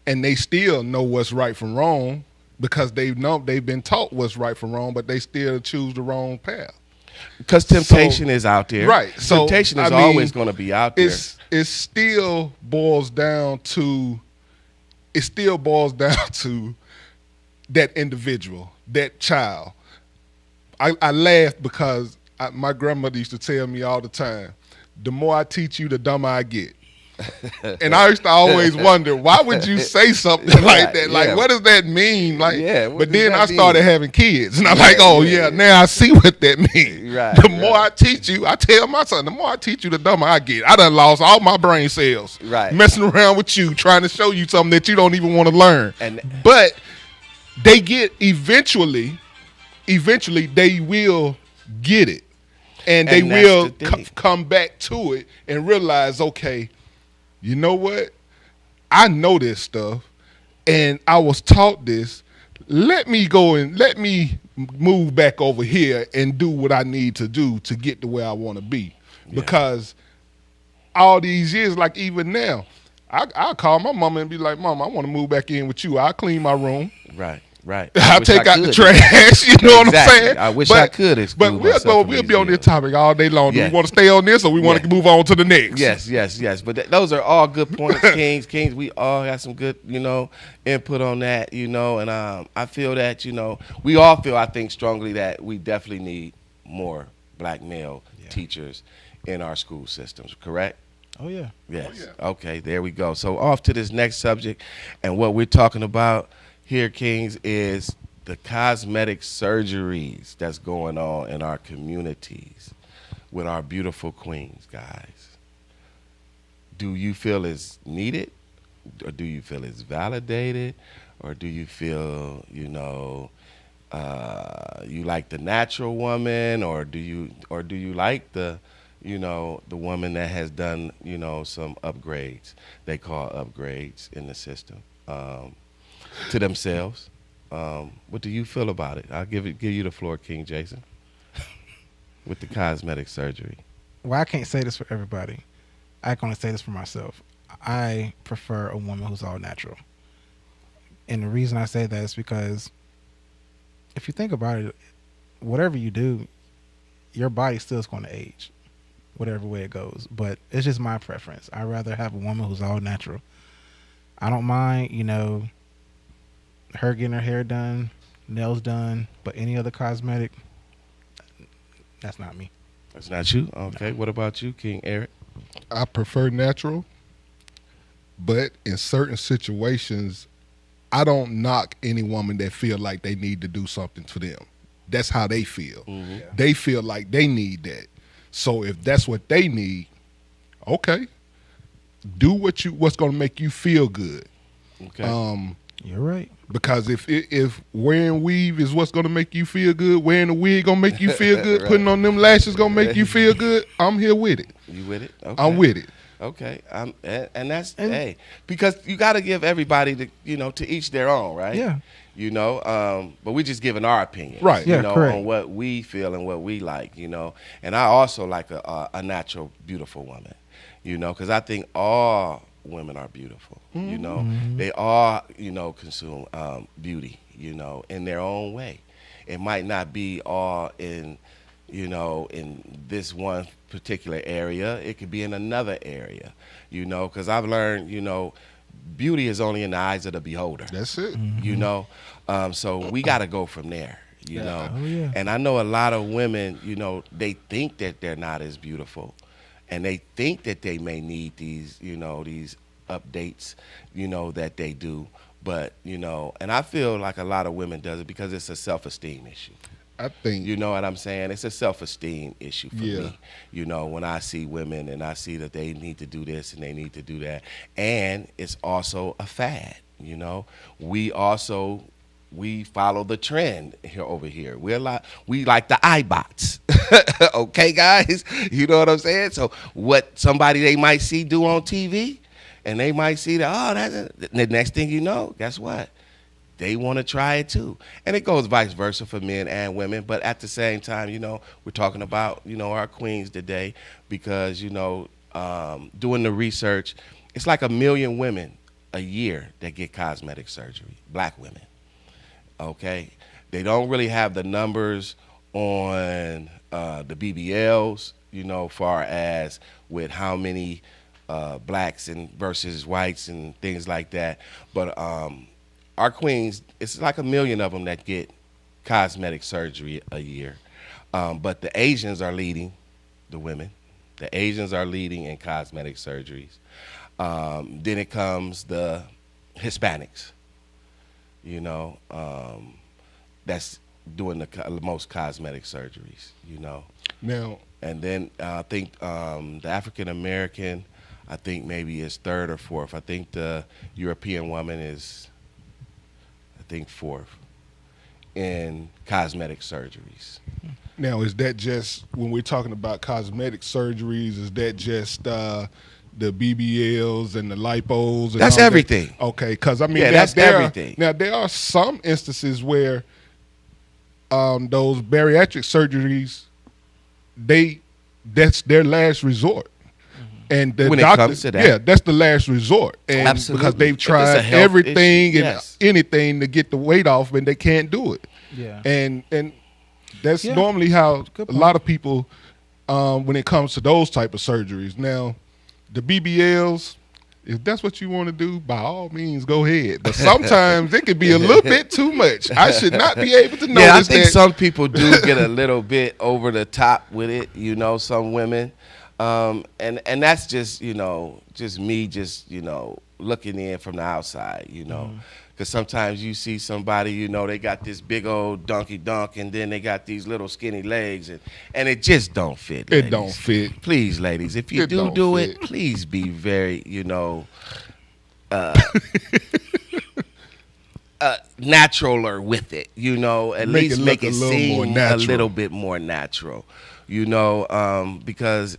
and they still know what's right from wrong because they've been taught what's right from wrong, but they still choose the wrong path. Because temptation is out there. Right. So, temptation is always going to be out there. It still boils down to that individual, that child. I laugh because my grandmother used to tell me all the time, the more I teach you, the dumber I get. And I used to always wonder, why would you say something like that? Like, what does that mean? Like, but then I started having kids, and I'm like, now I see what that means. Right, the more I teach you, I tell my son, the more I teach you, the dumber I get. I done lost all my brain cells messing around with you, trying to show you something that you don't even want to learn. But they get eventually they will get it, and they And that's will the thing. come back to it and realize, okay, you know what? I know this stuff, and I was taught this. Let me go and let me move back over here and do what I need to do to get to where I want to be. Because all these years, like even now, I call my mama and be like, Mama, I want to move back in with you. I'll clean my room. Right. Right. I'll Wish take I out the could. trash. You know what I'm Exactly. saying? I wish I could But exclude we'll myself from we'll these be on this deals. topic all day long. Do Yeah. we want to stay on this, or we want to move on to the next? Yes. But those are all good points, Kings. We all got some good, input on that, and I feel that, we all feel, I think, strongly that we definitely need more black male teachers in our school systems. Correct? Oh yeah. Yes. Okay. There we go. So off to this next subject, and what we're talking about here, Kings, is the cosmetic surgeries that's going on in our communities with our beautiful queens, guys. Do you feel it's needed, or do you feel it's validated, or do you feel, you like the natural woman, or do you like the woman that has done, some upgrades, they call upgrades in the system, to themselves? What do you feel about it? I'll give you the floor, King Jason, with the cosmetic surgery. Well, I can't say this for everybody. I can only say this for myself. I prefer a woman who's all natural. And the reason I say that is because if you think about it, whatever you do, your body still is going to age, whatever way it goes. But it's just my preference. I'd rather have a woman who's all natural. I don't mind, her getting her hair done, nails done, but any other cosmetic, that's not me. That's not you? Okay. No. What about you, King Eric? I prefer natural, but in certain situations, I don't knock any woman that feel like they need to do something for them. That's how they feel. Mm-hmm. Yeah. They feel like they need that. So if that's what they need, okay, do what's going to make you feel good. Okay. You're right. Because if wearing weave is what's gonna make you feel good, wearing a wig gonna make you feel good, right. Putting on them lashes gonna make you feel good, I'm here with it. You with it? Okay. I'm with it. Okay. And that's hey, because you got to give everybody to each their own, right? Yeah. But we just giving our opinion, right? Correct. On what we feel and what we like, And I also like a natural, beautiful woman, because I think all women are beautiful. Mm-hmm. They all consume beauty, in their own way. It might not be all in this one particular area. It could be in another area, because I've learned beauty is only in the eyes of the beholder. That's it. Mm-hmm. So we got to go from there. Oh, yeah. And I know a lot of women, they think that they're not as beautiful, and they think that they may need these updates, that they do. But, and I feel like a lot of women does it because it's a self-esteem issue. I think. You know what I'm saying? It's a self-esteem issue for me. When I see women and I see that they need to do this and they need to do that. And it's also a fad, We follow the trend over here. We like the iBots. Okay, guys? You know what I'm saying? So what somebody they might see do on TV, and they might see that, the next thing you know, guess what? They want to try it too. And it goes vice versa for men and women. But at the same time, we're talking about, our queens today because, doing the research, it's like 1 million women a year that get cosmetic surgery, black women. Okay, they don't really have the numbers on the BBLs, far as with how many blacks and versus whites and things like that. But our queens, it's like 1 million of them that get cosmetic surgery a year. But the Asians are leading the women. The Asians are leading in cosmetic surgeries. Then it comes the Hispanics. That's doing the most cosmetic surgeries, Now, and then I think the African American, I think maybe is third or fourth. I think the European woman is, I think, fourth. in cosmetic surgeries. Now, is that just when we're talking about cosmetic surgeries? Is that just the BBLs and the lipos? And That's all everything. That? Okay, because I mean, Yeah, that's everything. Now there are some instances where those bariatric surgeries, that's their last resort. And the When it doctor, comes to that. yeah, that's the last resort. And Absolutely. because they've If it's a tried health everything issue, and yes. anything to get the weight off, and they can't do it. Yeah. And that's Yeah. normally how Good a point. lot of people, when it comes to those type of surgeries. Now, the BBLs, if that's what you want to do, by all means, go ahead. But sometimes it could be a little bit too much. I should not be able to notice Yeah, I think that. some people do get a little bit over the top with it, you know, some women. And that's just, you know, just me just, you know, looking in from the outside, you know. Because sometimes you see somebody, you know, they got this big old donkey dunk, and then they got these little skinny legs, and it just don't fit. It ladies. don't fit. Please, ladies, if you It do don't do fit. it, please be very, you know, naturaler with it, you know. At Make it least look make a it little seem more a natural. little bit more natural, you know, because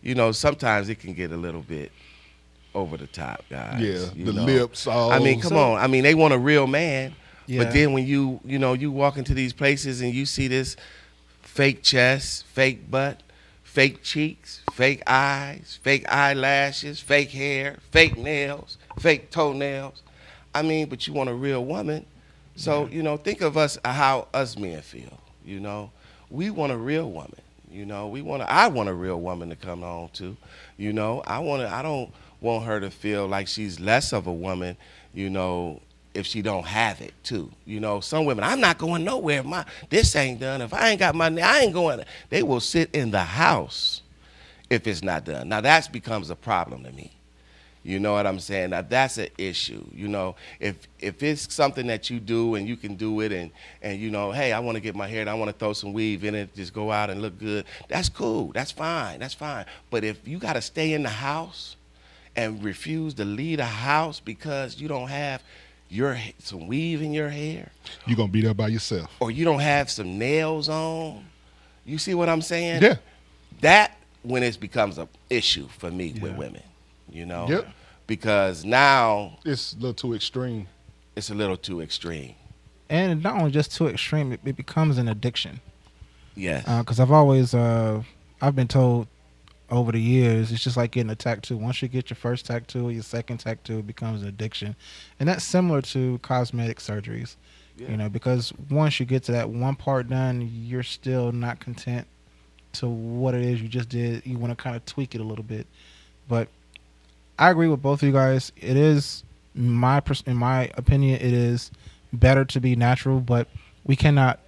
you know, sometimes it can get a little bit over the top, guys. Yeah, you the know. lips all. I mean, come on. I mean, they want a real man, Yeah. but then when you know, you walk into these places and you see this fake chest, fake butt, fake cheeks, fake eyes, fake eyelashes, fake hair, fake nails, fake toenails. I mean, but you want a real woman. So, you know, think of us, how us men feel, you know. We want a real woman, you know. I want a real woman to come home to, you know. I don't want her to feel like she's less of a woman, you know, if she don't have it too. You know, some women, I'm not going nowhere. This ain't done. If I ain't got I ain't going. They will sit in the house if it's not done. Now that becomes a problem to me. You know what I'm saying? Now that's an issue. You know, if it's something that you do and you can do it and you know, hey, I want to get my hair and I want to throw some weave in it, just go out and look good. That's cool. That's fine. That's fine. But if you got to stay in the house and refuse to leave the house because you don't have some weave in your hair, you're gonna be there by yourself. or you don't have some nails on, you see what I'm saying? Yeah. That when it becomes an issue for me with women, you know? Yep. Because now It's a little too extreme. it's a little too extreme. And not only just too extreme, it becomes an addiction. Yes. Because I've been told over the years, it's just like getting a tattoo. Once you get your first tattoo or your second tattoo, it becomes an addiction. And that's similar to cosmetic surgeries, you know, because once you get to that one part done, you're still not content to what it is you just did. You want to kind of tweak it a little bit. But I agree with both of you guys. It is, in my opinion, it is better to be natural, but we cannot,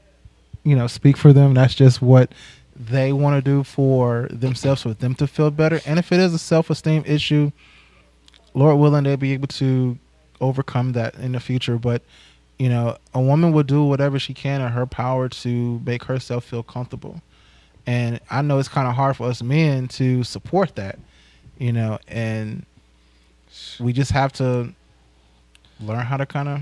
you know, speak for them. That's just what they want to do for themselves, for them to feel better. And if it is a self-esteem issue, Lord willing, they'll be able to overcome that in the future. But, you know, a woman will do whatever she can in her power to make herself feel comfortable. And I know it's kind of hard for us men to support that, you know, and we just have to learn how to kind of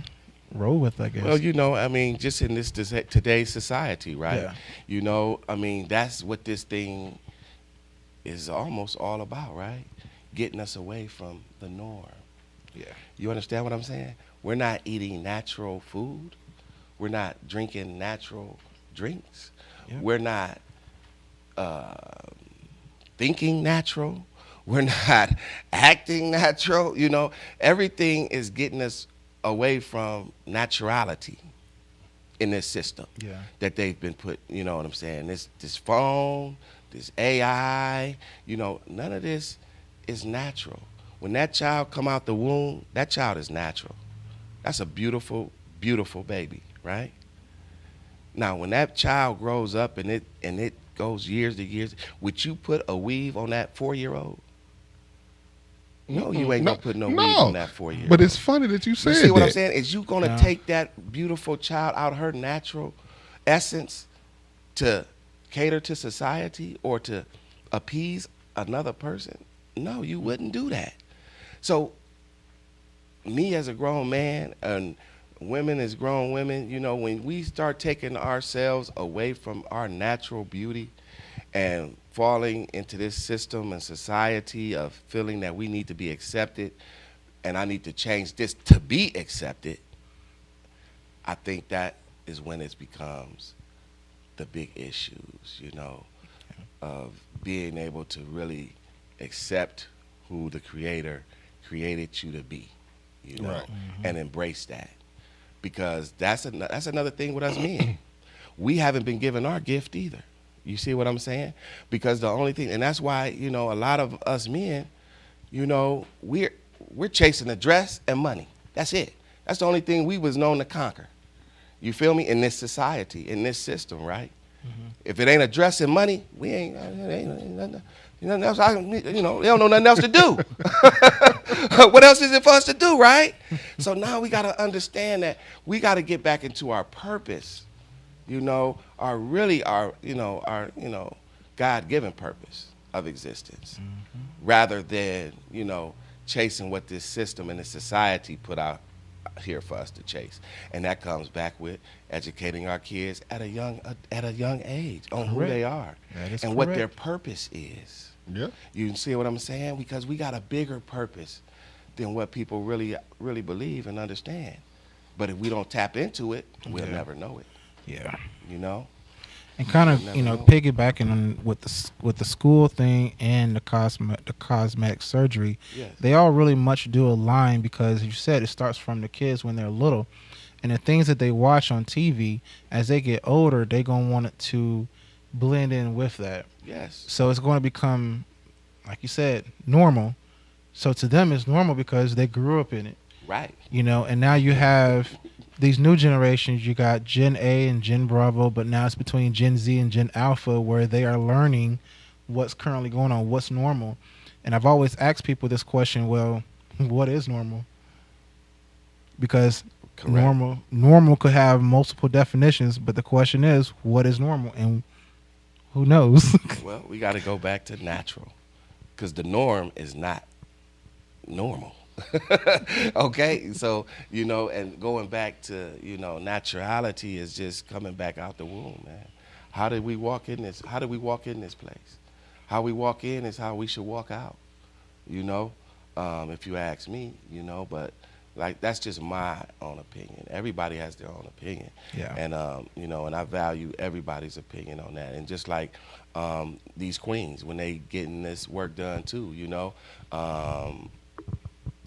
roll with, I guess. Well, you know, I mean, just in this today's society, right? Yeah. You know, I mean, that's what this thing is almost all about, right? Getting us away from the norm. Yeah. You understand what I'm saying? We're not eating natural food. We're not drinking natural drinks. Yeah. We're not thinking natural. We're not acting natural. You know, everything is getting us away from naturality in this system that they've been put, you know what I'm saying? This phone, this AI, you know, none of this is natural. When that child come out the womb, that child is natural. That's a beautiful, beautiful baby, right? Now, when that child grows up and it goes years to years, would you put a weave on that 4-year-old? No, you ain't gonna put no weave on that 4-year-old. But it's funny that you said that. You see what I'm saying? Is you gonna take that beautiful child out of her natural essence to cater to society or to appease another person? No, you wouldn't do that. So me as a grown man and women as grown women, you know, when we start taking ourselves away from our natural beauty and falling into this system and society of feeling that we need to be accepted and I need to change this to be accepted, I think that is when it becomes the big issues, you know, of being able to really accept who the Creator created you to be, you know, Right. and embrace that. Because that's another thing with us men. We haven't been given our gift either. You see what I'm saying? Because the only thing, and that's why, you know, a lot of us men, you know, we're chasing a dress and money. That's it. That's the only thing we was known to conquer. You feel me? In this society, in this system, right? If it ain't a dress and money, we ain't nothing else. You know, they don't know nothing else to do. What else is it for us to do, right? So now we got to understand that we got to get back into our purpose. You know, our God-given purpose of existence, rather than, you know, chasing what this system and this society put out here for us to chase. And that comes back with educating our kids at a young age on who they are and what their purpose is. Yeah. You see what I'm saying? Because we got a bigger purpose than what people really believe and understand. But if we don't tap into it, we'll never know it. Yeah. You know? And kind of, you know, piggybacking on with the school thing and the cosmetic surgery, Yes. they all really much do align because you said it starts from the kids when they're little, and the things that they watch on TV as they get older, they're gonna want it to blend in with that. Yes. So it's going to become, like you said, normal. So to them, it's normal because they grew up in it. Right. You know, and now you have these new generations. You got Gen A and Gen Bravo, but now it's between Gen Z and Gen Alpha where they are learning what's currently going on, what's normal. And I've always asked people this question, well, what is normal? Because normal could have multiple definitions, but the question is, what is normal? And who knows? Well, we got to go back to natural, because the norm is not normal. Okay, so, you know, and going back to, you know, naturality is just coming back out the womb, man. How did we walk in this? How did we walk in this place? How we walk in is how we should walk out, you know, if you ask me, you know, but like, that's just my own opinion. Everybody has their own opinion. Yeah. And, you know, and I value everybody's opinion on that. And just like these queens, when they getting this work done too, you know,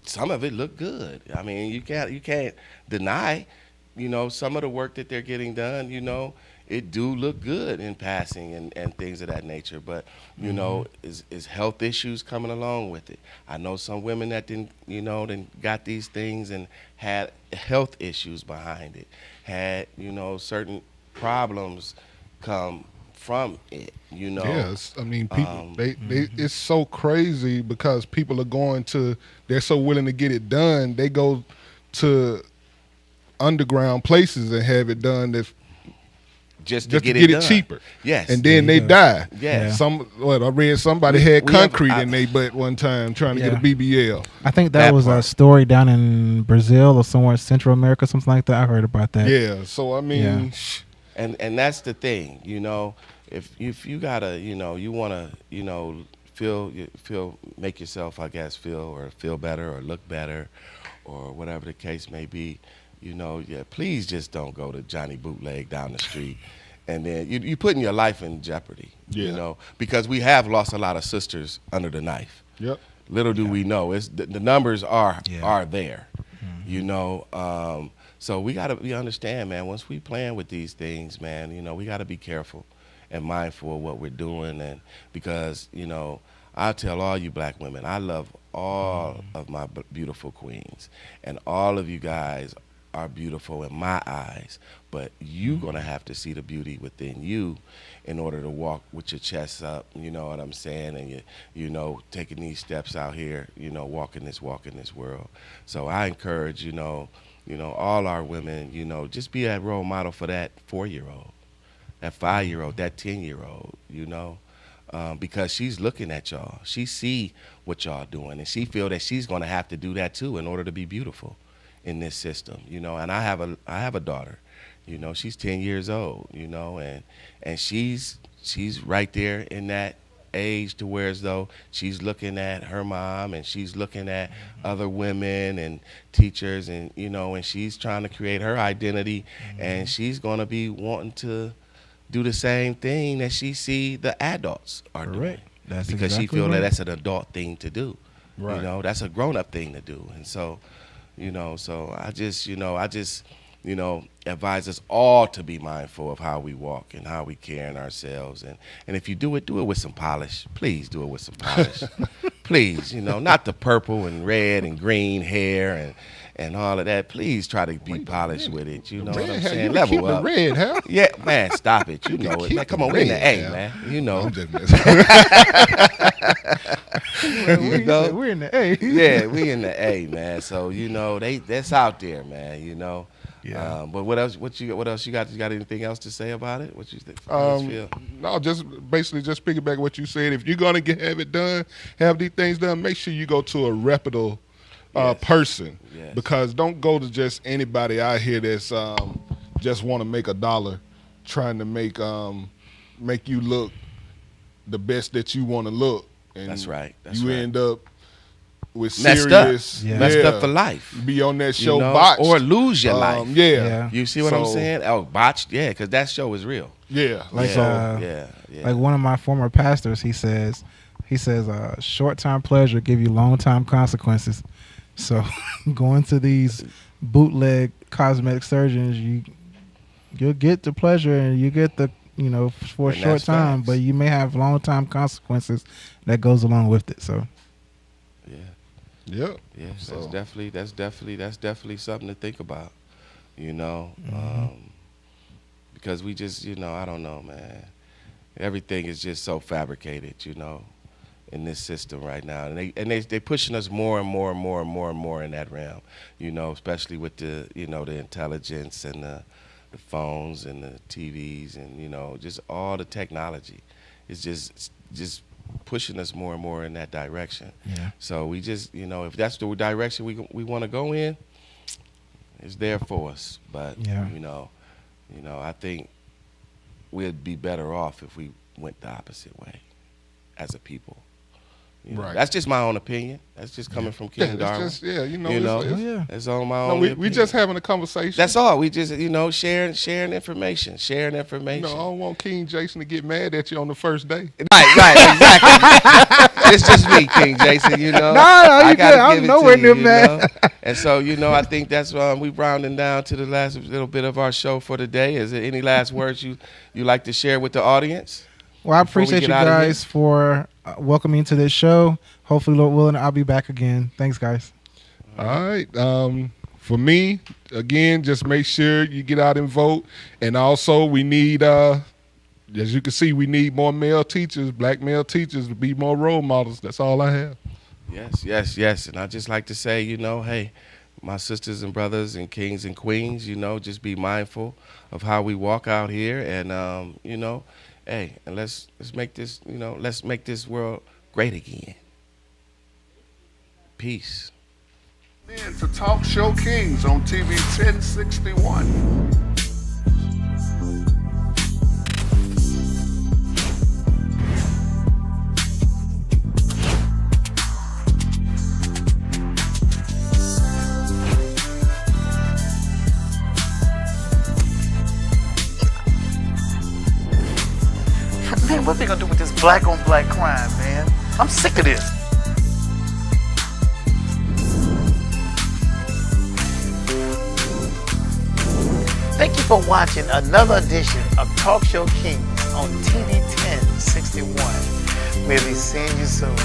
some of it look good. I mean, you can't deny, you know, some of the work that they're getting done, you know, it do look good in passing and things of that nature. But, you know, is health issues coming along with it? I know some women that didn't got these things and had health issues behind it, had, you know, certain problems come from it, you know. Yes, I mean, people, they it's so crazy because people are they're so willing to get it done. They go to underground places and have it done just to get it cheaper. Yes. And then they die. Yes. I read somebody had concrete in their butt one time trying to get a BBL. I think that was a story down in Brazil or somewhere in Central America, something like that. I heard about that. Yeah. So I mean, and that's the thing, you know. If you gotta, you know, you wanna, you know, make yourself, I guess, feel better or look better, or whatever the case may be, you know, please just don't go to Johnny Bootleg down the street, and then you're putting your life in jeopardy, you know, because we have lost a lot of sisters under the knife. Yep. Little do we know, the numbers are there, you know. So we understand, man. Once we playing with these things, man, you know, we got to be careful and mindful of what we're doing, and because, you know, I tell all you black women, I love all of my beautiful queens, and all of you guys are beautiful in my eyes, but you're gonna have to see the beauty within you in order to walk with your chest up, you know what I'm saying, and you know, taking these steps out here, you know, walking this world. So I encourage, you know, all our women, you know, just be a role model for that 4-year-old, that 5-year-old, that 10-year-old, you know, because she's looking at y'all. She see what y'all doing, and she feel that she's gonna have to do that too in order to be beautiful in this system, you know. And I have a daughter, you know, she's 10 years old, you know, and she's right there in that age to where as though she's looking at her mom and she's looking at other women and teachers, and you know, and she's trying to create her identity, and she's going to be wanting to do the same thing that she see the adults are doing. That's because exactly she feel right. that that's an adult thing to do. Right. You know, that's a grown-up thing to do. And so, you know, so I just advise us all to be mindful of how we walk and how we carry ourselves. And if you do it with some polish. Please do it with some polish. Please, you know, not the purple and red and green hair and all of that. Please try to be polished with it. You know what I'm saying? Level keep up. The red, huh? Yeah, man, stop it. You know it. Man, come on, we're in the A, yeah. man. You know. I'm just messing. We're in the A. Yeah, we in the A, man. So you know that's out there, man. You know. Yeah. But what else? What else you got? You got anything else to say about it? What you think? How you feel? No, just piggyback what you said. If you're gonna have it done, have these things done, make sure you go to a reputable person, because don't go to just anybody out here that's just want to make $1, trying to make you look the best that you want to look. And That's right. End up with messed serious, messed up for life. Be on that show, you know, botched, or lose your life. Yeah. You see what I'm saying? Oh, botched. Yeah, because that show is real. Yeah. Like like one of my former pastors, he says, short-time pleasure give you long-time consequences. So going to these bootleg cosmetic surgeons, you'll get the pleasure and you get the, you know, for a short time, but you may have long-time consequences that goes along with it. So yeah, so that's definitely something to think about, you know, because we just, you know, I don't know, man, everything is just so fabricated, you know, in this system right now, and they pushing us more and more and more and more and more in that realm, you know, especially with the, you know, the intelligence and the phones and the TVs and, you know, just all the technology is just pushing us more and more in that direction. Yeah. So we just, you know, if that's the direction we want to go in, it's there for us. But you know, I think we'd be better off if we went the opposite way as a people. You know, right. That's just my own opinion. That's just coming from King Darwin. It's just, you know, it's on my own. We just having a conversation. That's all. We just, you know, sharing information. You know, I don't want King Jason to get mad at you on the first day. Right, exactly. It's just me, King Jason. You know, no, you good. I'm nowhere near mad. And so, you know, I think that's we rounding down to the last little bit of our show for today. Is there any last words you like to share with the audience? Well, I appreciate you guys for welcoming to this show. Hopefully, Lord willing, I'll be back again. Thanks, guys. All right. For me, again, just make sure you get out and vote. And also, we need, as you can see, we need more male teachers, black male teachers, to be more role models. That's all I have. Yes. And I just like to say, you know, hey, my sisters and brothers and kings and queens, you know, just be mindful of how we walk out here, and you know. Hey, and let's make this, you know, let's make this world great again. Peace. In to Talk Show Kings on TV 1061. Man, what they gonna do with this black on black crime, man? I'm sick of this. Thank you for watching another edition of Talk Show Kings on TV 1061. We'll be seeing you soon.